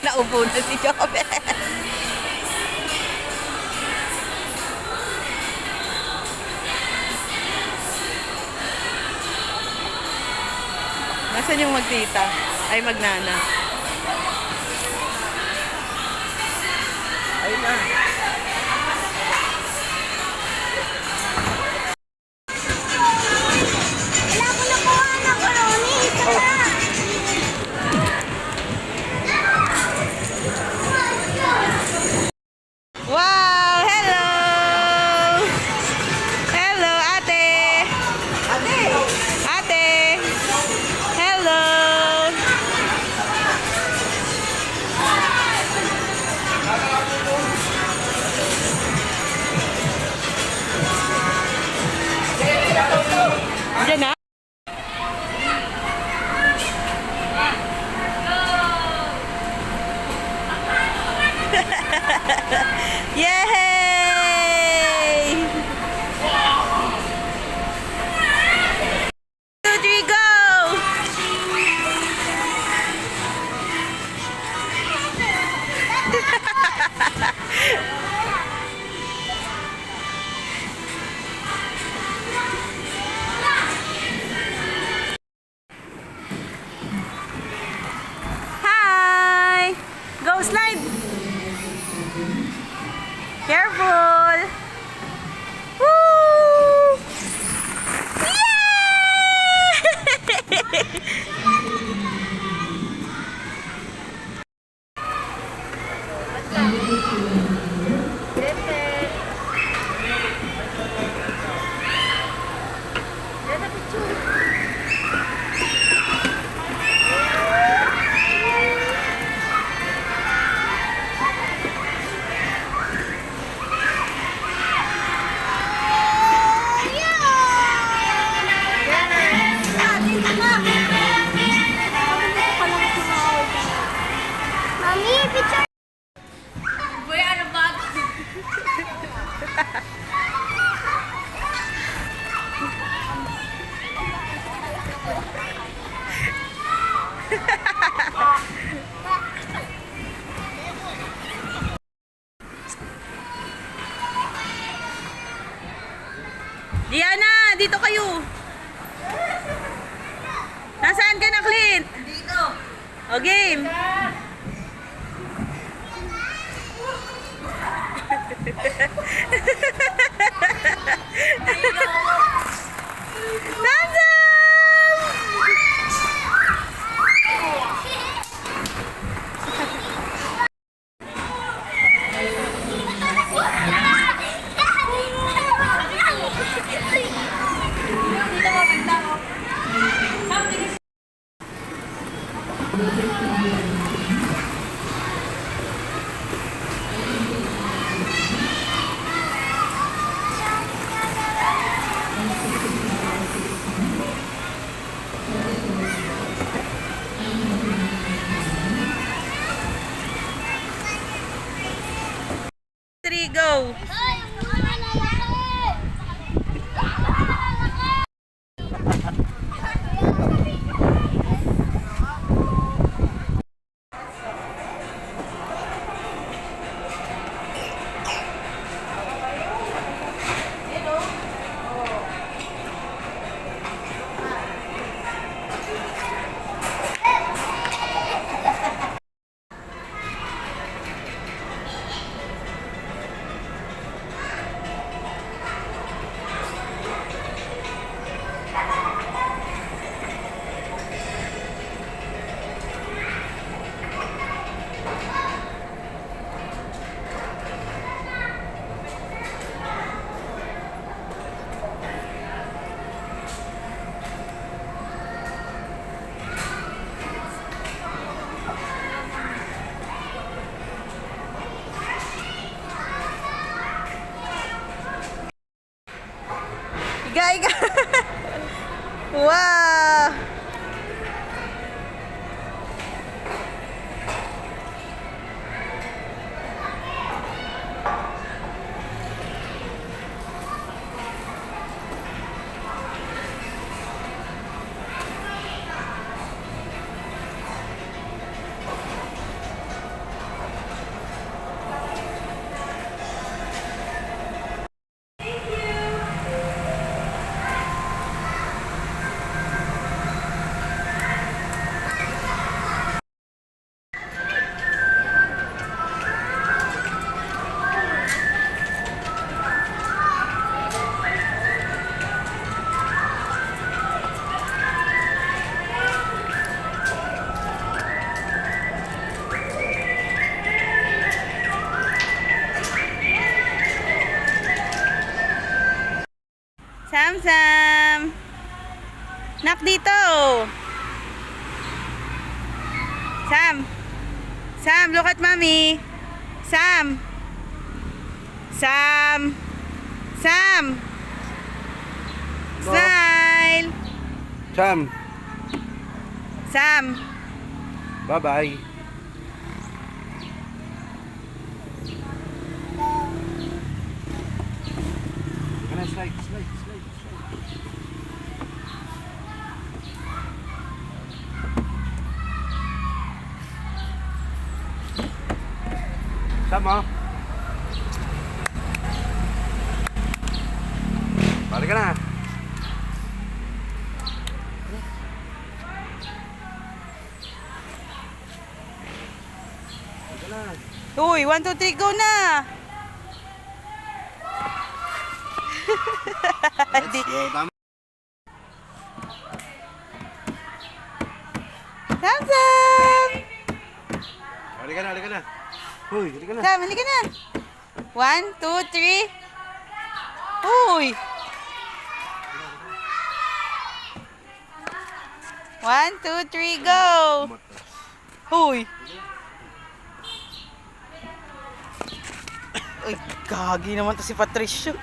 Naupo na si Jobel. Nasaan yung magtita? Ay, magnana. Ayun na. Wala ko nakuha na koloni. Isa na. Wow! Hello! Hello, ate! Ate! Ate! Hello! Diyan na? Yay! 2, 3, go! Hi! Go slide! Careful! Woo! Mami, picture. Diana, dito kayo. Nasaan ka na, Clint? Dito. O, game. Three, go. Iga. Wow! Sam Sam. Nak dito. Sam. Sam, look at mommy. Sam. Sam. Sam. Smile. Sam, Sam. bye-bye. Slide, slide, slide, slide. Sama. Balik ka na. Balik ka na. Uy, 1, 2, 3, go na. Let's go. Tama. Sam Sam. Balik ka na, balik ka na. Hoy, balik ka na. Sam, halika na. 1, 2, 3. Uy. 1, 2, 3, go. Uy. Uy, gagi naman to si Patricio.